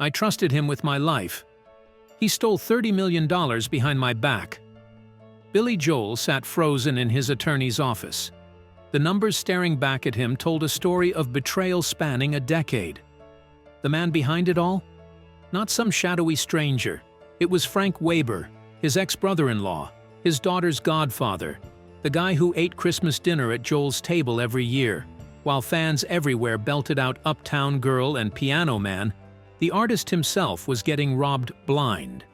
I trusted him with my life. He stole $30 million behind my back." Billy Joel sat frozen in his attorney's office. The numbers staring back at him told a story of betrayal spanning a decade. The man behind it all? Not some shadowy stranger. It was Frank Weber, his ex-brother-in-law, his daughter's godfather, the guy who ate Christmas dinner at Joel's table every year. While fans everywhere belted out Uptown Girl and Piano Man, the artist himself was getting robbed blind.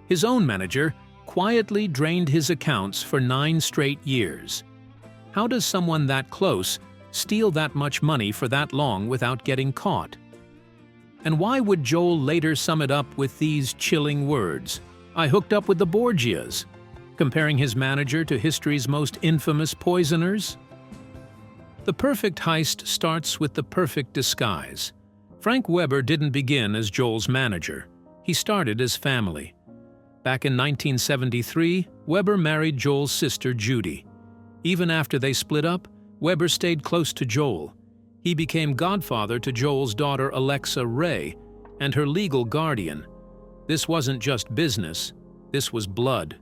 His own manager quietly drained his accounts for 9 straight years. How does someone that close steal that much money for that long without getting caught? And why would Joel later sum it up with these chilling words? "I hooked up with the Borgias," comparing his manager to history's most infamous poisoners? The perfect heist starts with the perfect disguise. Frank Weber didn't begin as Joel's manager. He started as family. Back in 1973, Weber married Joel's sister Judy. Even after they split up, Weber stayed close to Joel. He became godfather to Joel's daughter Alexa Ray and her legal guardian. This wasn't just business, this was blood.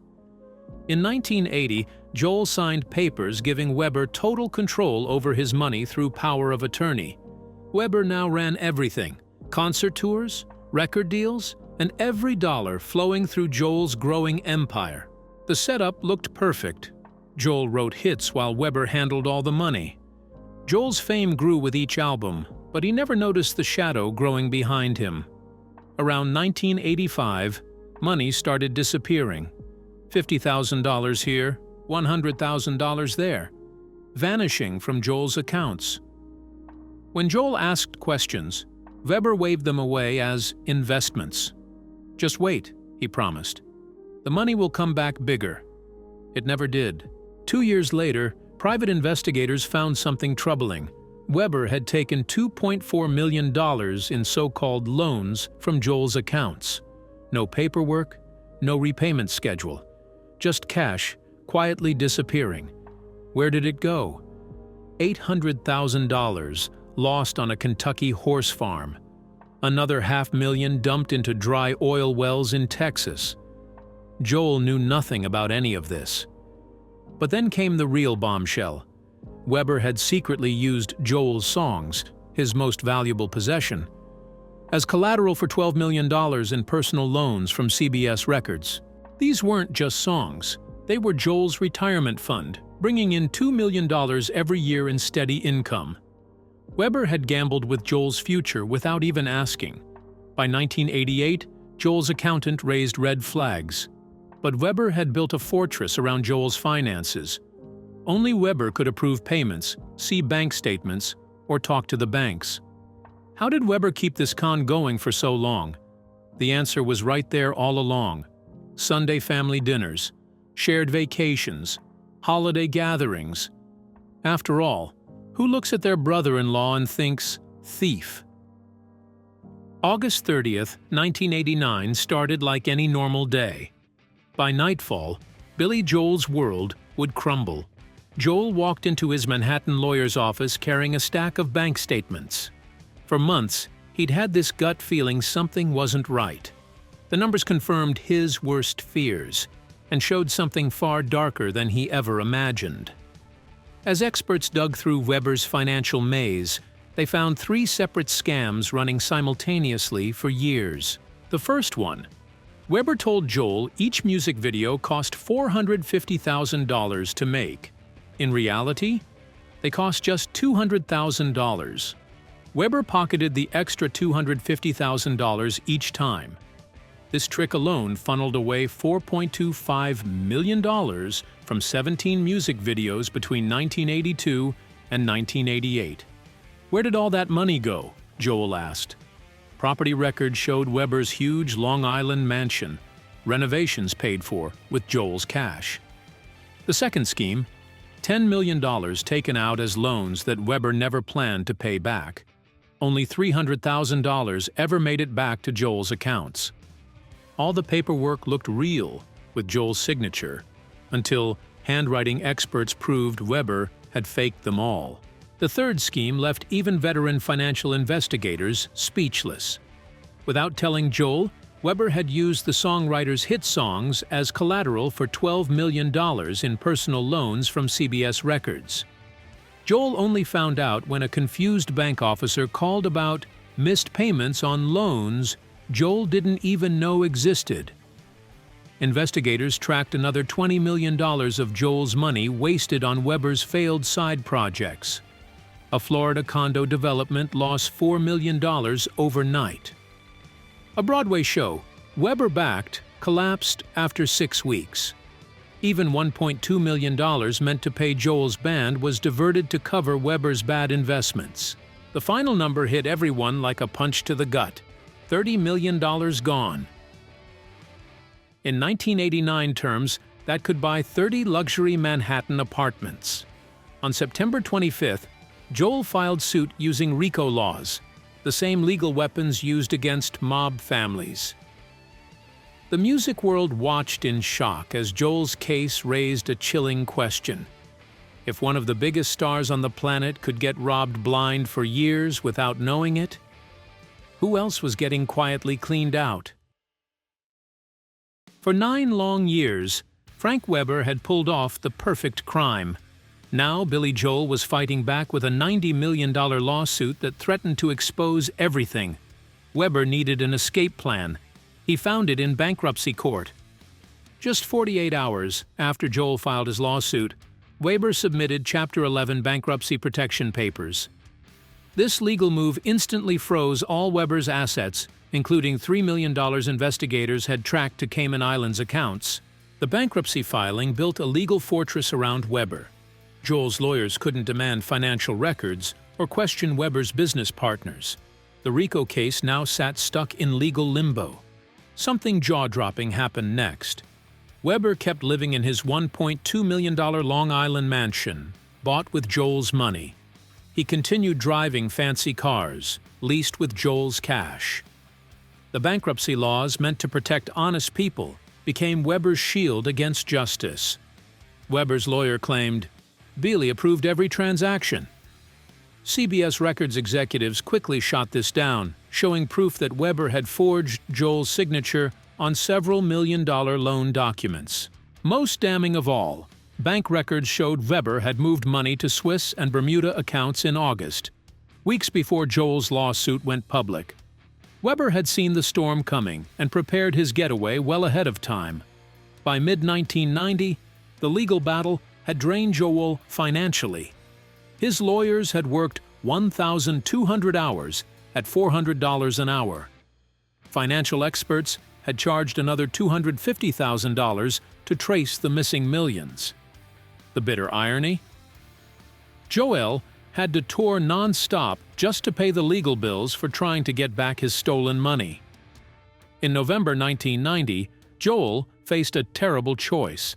In 1980, Joel signed papers giving Weber total control over his money through power of attorney. Weber now ran everything: concert tours, record deals, and every dollar flowing through Joel's growing empire. The setup looked perfect. Joel wrote hits while Weber handled all the money. Joel's fame grew with each album, but he never noticed the shadow growing behind him. Around 1985, money started disappearing. $50,000 here, $100,000 there, vanishing from Joel's accounts. When Joel asked questions, Weber waved them away as investments. "Just wait," he promised. "The money will come back bigger." It never did. 2 years later, private investigators found something troubling. Weber had taken $2.4 million in so-called loans from Joel's accounts. No paperwork, no repayment schedule. Just cash, quietly disappearing. Where did it go? $800,000 lost on a Kentucky horse farm. Another $500,000 dumped into dry oil wells in Texas. Joel knew nothing about any of this. But then came the real bombshell. Weber had secretly used Joel's songs, his most valuable possession, as collateral for $12 million in personal loans from CBS Records. These weren't just songs. They were Joel's retirement fund, bringing in $2 million every year in steady income. Weber had gambled with Joel's future without even asking. By 1988, Joel's accountant raised red flags. But Weber had built a fortress around Joel's finances. Only Weber could approve payments, see bank statements, or talk to the banks. How did Weber keep this con going for so long? The answer was right there all along. Sunday family dinners, shared vacations, holiday gatherings. After all, who looks at their brother-in-law and thinks, thief? August 30th, 1989 started like any normal day. By nightfall, Billy Joel's world would crumble. Joel walked into his Manhattan lawyer's office carrying a stack of bank statements. For months, he'd had this gut feeling something wasn't right. The numbers confirmed his worst fears and showed something far darker than he ever imagined. As experts dug through Weber's financial maze, they found 3 separate scams running simultaneously for years. The first one: Weber told Joel each music video cost $450,000 to make. In reality, they cost just $200,000. Weber pocketed the extra $250,000 each time. This trick alone funneled away $4.25 million from 17 music videos between 1982 and 1988. Where did all that money go? Joel asked. Property records showed Weber's huge Long Island mansion, renovations paid for with Joel's cash. The second scheme, $10 million taken out as loans that Weber never planned to pay back. Only $300,000 ever made it back to Joel's accounts. All the paperwork looked real, with Joel's signature, until handwriting experts proved Weber had faked them all. The third scheme left even veteran financial investigators speechless. Without telling Joel, Weber had used the songwriter's hit songs as collateral for $12 million in personal loans from CBS Records. Joel only found out when a confused bank officer called about missed payments on loans Joel didn't even know existed. Investigators tracked another $20 million of Joel's money wasted on Weber's failed side projects. A Florida condo development lost $4 million overnight. A Broadway show, Weber backed, collapsed after 6 weeks. Even $1.2 million meant to pay Joel's band was diverted to cover Weber's bad investments. The final number hit everyone like a punch to the gut. $30 million gone. In 1989 terms, that could buy 30 luxury Manhattan apartments. On September 25th, Joel filed suit using RICO laws, the same legal weapons used against mob families. The music world watched in shock as Joel's case raised a chilling question. If one of the biggest stars on the planet could get robbed blind for years without knowing it, who else was getting quietly cleaned out? For 9 long years, Frank Weber had pulled off the perfect crime. Now Billy Joel was fighting back with a $90 million lawsuit that threatened to expose everything. Weber needed an escape plan. He found it in bankruptcy court. Just 48 hours after Joel filed his lawsuit, Weber submitted Chapter 11 bankruptcy protection papers. This legal move instantly froze all Weber's assets, including $3 million investigators had tracked to Cayman Islands accounts. The bankruptcy filing built a legal fortress around Weber. Joel's lawyers couldn't demand financial records or question Weber's business partners. The RICO case now sat stuck in legal limbo. Something jaw-dropping happened next. Weber kept living in his $1.2 million Long Island mansion, bought with Joel's money. He continued driving fancy cars, leased with Joel's cash. The bankruptcy laws meant to protect honest people became Weber's shield against justice. Weber's lawyer claimed, "Beely approved every transaction." CBS Records executives quickly shot this down, showing proof that Weber had forged Joel's signature on several million-dollar loan documents. Most damning of all, bank records showed Weber had moved money to Swiss and Bermuda accounts in August, weeks before Joel's lawsuit went public. Weber had seen the storm coming and prepared his getaway well ahead of time. By mid-1990, the legal battle had drained Joel financially. His lawyers had worked 1,200 hours at $400 an hour. Financial experts had charged another $250,000 to trace the missing millions. The bitter irony? Joel had to tour non-stop just to pay the legal bills for trying to get back his stolen money. In November 1990, Joel faced a terrible choice: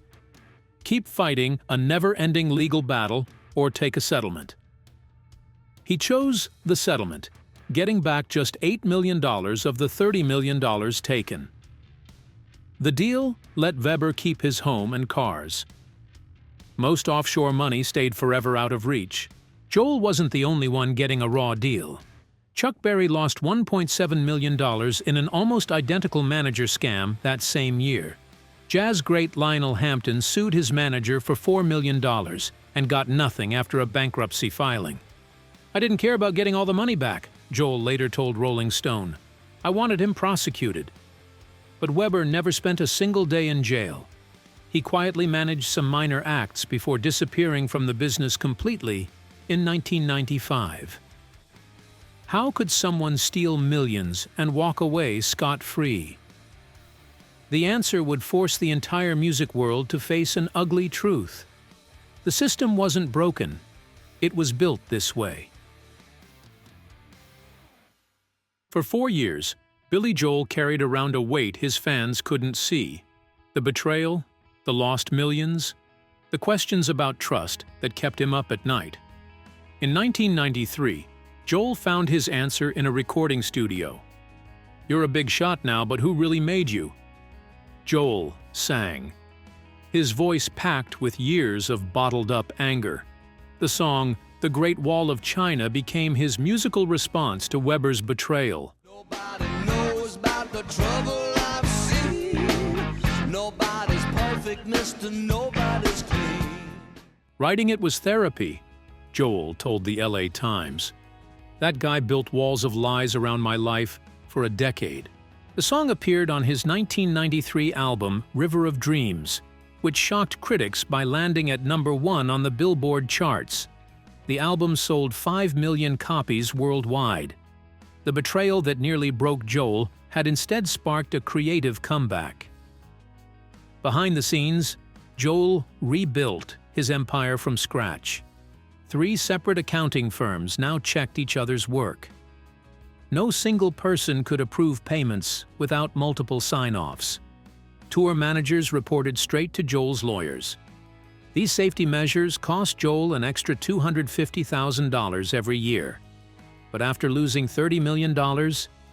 keep fighting a never-ending legal battle or take a settlement. He chose the settlement, getting back just $8 million of the $30 million taken. The deal let Weber keep his home and cars. Most offshore money stayed forever out of reach. Joel wasn't the only one getting a raw deal. Chuck Berry lost $1.7 million in an almost identical manager scam that same year. Jazz great Lionel Hampton sued his manager for $4 million and got nothing after a bankruptcy filing. "I didn't care about getting all the money back," Joel later told Rolling Stone. "I wanted him prosecuted." But Weber never spent a single day in jail. He quietly managed some minor acts before disappearing from the business completely in 1995. How could someone steal millions and walk away scot-free? The answer would force the entire music world to face an ugly truth. The system wasn't broken. It was built this way. For 4 years, Billy Joel carried around a weight his fans couldn't see. The betrayal, the lost millions, the questions about trust that kept him up at night. In 1993, Joel found his answer in a recording studio. "You're a big shot now, but who really made you?" Joel sang. His voice packed with years of bottled-up anger. The song, "The Great Wall of China," became his musical response to Weber's betrayal. Nobody knows the trouble I've seen. Nobody's perfect, mister, nobody's clean. Writing it was therapy, Joel told the LA Times. That guy built walls of lies around my life for a decade. The song appeared on his 1993 album, River of Dreams, which shocked critics by landing at #1 on the Billboard charts. The album sold 5 million copies worldwide. The betrayal that nearly broke Joel had instead sparked a creative comeback. Behind the scenes, Joel rebuilt his empire from scratch. 3 separate accounting firms now checked each other's work. No single person could approve payments without multiple sign-offs. Tour managers reported straight to Joel's lawyers. These safety measures cost Joel an extra $250,000 every year. But after losing $30 million,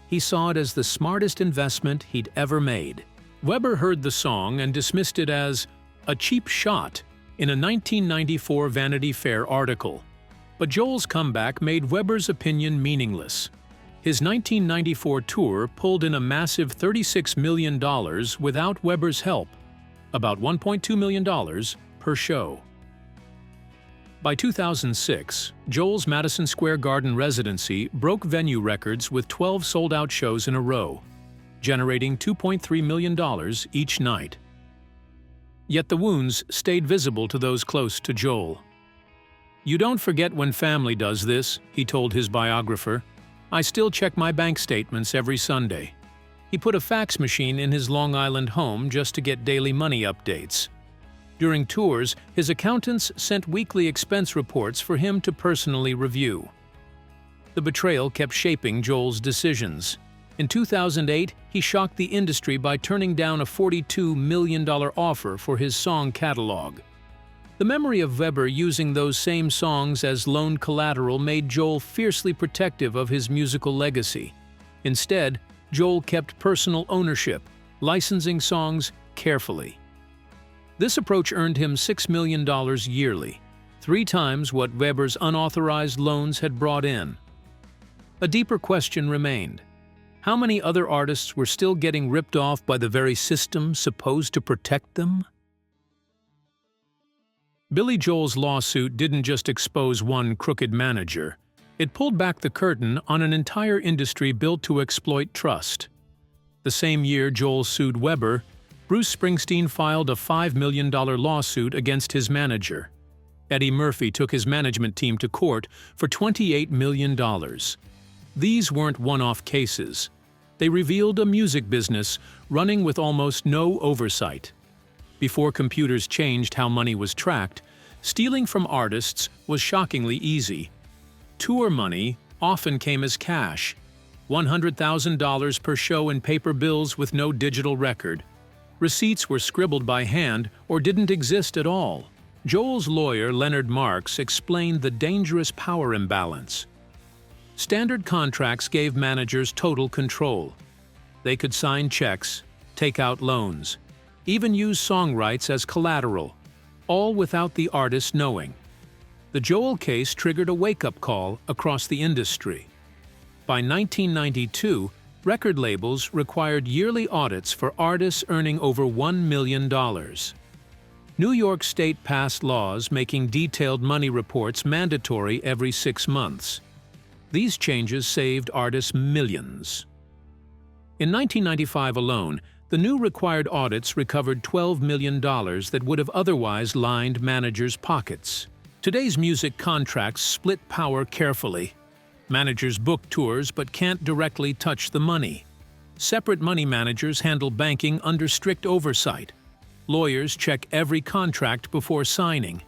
he saw it as the smartest investment he'd ever made. Weber heard the song and dismissed it as a cheap shot in a 1994 Vanity Fair article. But Joel's comeback made Weber's opinion meaningless. His 1994 tour pulled in a massive $36 million without Weber's help, about $1.2 million per show. By 2006, Joel's Madison Square Garden residency broke venue records with 12 sold-out shows in a row, generating $2.3 million each night. Yet the wounds stayed visible to those close to Joel. "You don't forget when family does this," he told his biographer. "I still check my bank statements every Sunday." He put a fax machine in his Long Island home just to get daily money updates. During tours, his accountants sent weekly expense reports for him to personally review. The betrayal kept shaping Joel's decisions. In 2008, he shocked the industry by turning down a $42 million offer for his song catalog. The memory of Weber using those same songs as loan collateral made Joel fiercely protective of his musical legacy. Instead, Joel kept personal ownership, licensing songs carefully. This approach earned him $6 million yearly, 3 times what Weber's unauthorized loans had brought in. A deeper question remained. How many other artists were still getting ripped off by the very system supposed to protect them? Billy Joel's lawsuit didn't just expose one crooked manager. It pulled back the curtain on an entire industry built to exploit trust. The same year Joel sued Weber, Bruce Springsteen filed a $5 million lawsuit against his manager. Eddie Murphy took his management team to court for $28 million. These weren't one-off cases. They revealed a music business running with almost no oversight. Before computers changed how money was tracked, stealing from artists was shockingly easy. Tour money often came as cash, $100,000 per show in paper bills with no digital record. Receipts were scribbled by hand or didn't exist at all. Joel's lawyer, Leonard Marks, explained the dangerous power imbalance. Standard contracts gave managers total control. They could sign checks, take out loans, even use song rights as collateral, all without the artist knowing. The Joel case triggered a wake-up call across the industry. By 1992, record labels required yearly audits for artists earning over $1 million. New York State passed laws making detailed money reports mandatory every 6 months. These changes saved artists millions. In 1995 alone, the new required audits recovered $12 million that would have otherwise lined managers' pockets. Today's music contracts split power carefully. Managers book tours but can't directly touch the money. Separate money managers handle banking under strict oversight. Lawyers check every contract before signing.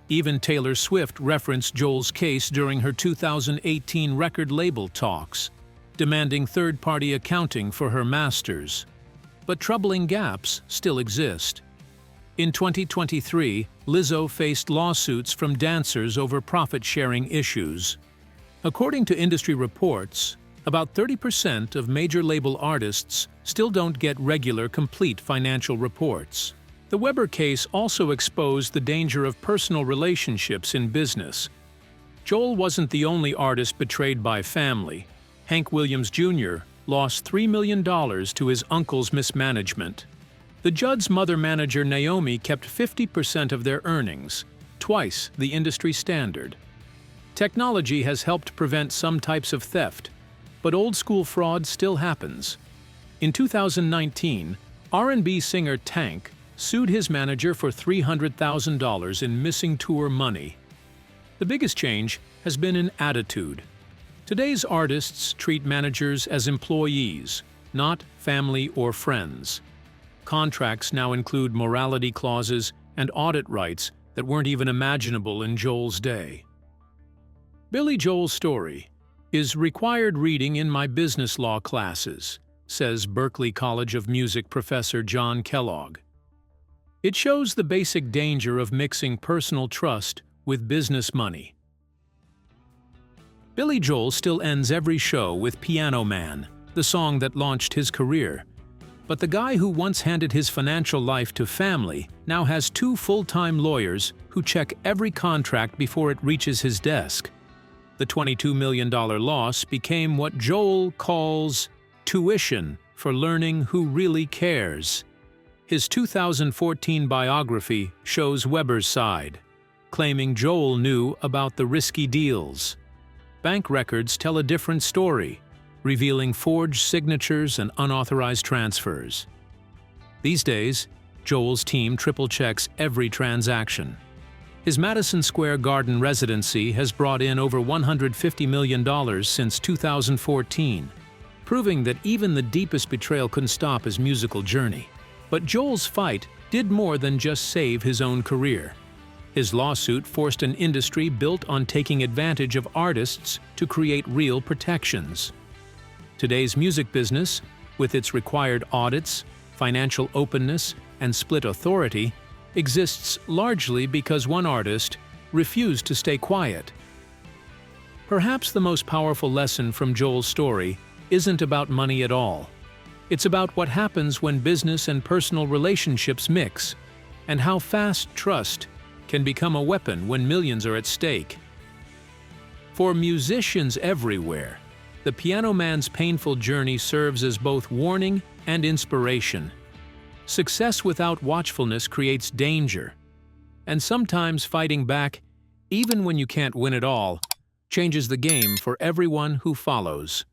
Even Taylor Swift referenced Joel's case during her 2018 record label talks, demanding third-party accounting for her masters. But troubling gaps still exist. In 2023, Lizzo faced lawsuits from dancers over profit-sharing issues. According to industry reports, about 30% of major label artists still don't get regular, complete financial reports. The Weber case also exposed the danger of personal relationships in business. Joel wasn't the only artist betrayed by family. Hank Williams Jr., lost $3 million to his uncle's mismanagement. The Judd's mother manager Naomi kept 50% of their earnings, twice the industry standard. Technology has helped prevent some types of theft, but old-school fraud still happens. In 2019, R&B singer Tank sued his manager for $300,000 in missing tour money. The biggest change has been in attitude. Today's artists treat managers as employees, not family or friends. Contracts now include morality clauses and audit rights that weren't even imaginable in Joel's day. Billy Joel's story is required reading in my business law classes, says Berklee College of Music professor John Kellogg. It shows the basic danger of mixing personal trust with business money. Billy Joel still ends every show with Piano Man, the song that launched his career. But the guy who once handed his financial life to family now has 2 full-time lawyers who check every contract before it reaches his desk. The $22 million loss became what Joel calls tuition for learning who really cares. His 2014 biography shows Weber's side, claiming Joel knew about the risky deals. Bank records tell a different story, revealing forged signatures and unauthorized transfers. These days, Joel's team triple-checks every transaction. His Madison Square Garden residency has brought in over $150 million since 2014, proving that even the deepest betrayal couldn't stop his musical journey. But Joel's fight did more than just save his own career. His lawsuit forced an industry built on taking advantage of artists to create real protections. Today's music business, with its required audits, financial openness, and split authority, exists largely because one artist refused to stay quiet. Perhaps the most powerful lesson from Joel's story isn't about money at all. It's about what happens when business and personal relationships mix, and how fast trust can become a weapon when millions are at stake. For musicians everywhere, the Piano Man's painful journey serves as both warning and inspiration. Success without watchfulness creates danger, and sometimes fighting back, even when you can't win it all, changes the game for everyone who follows.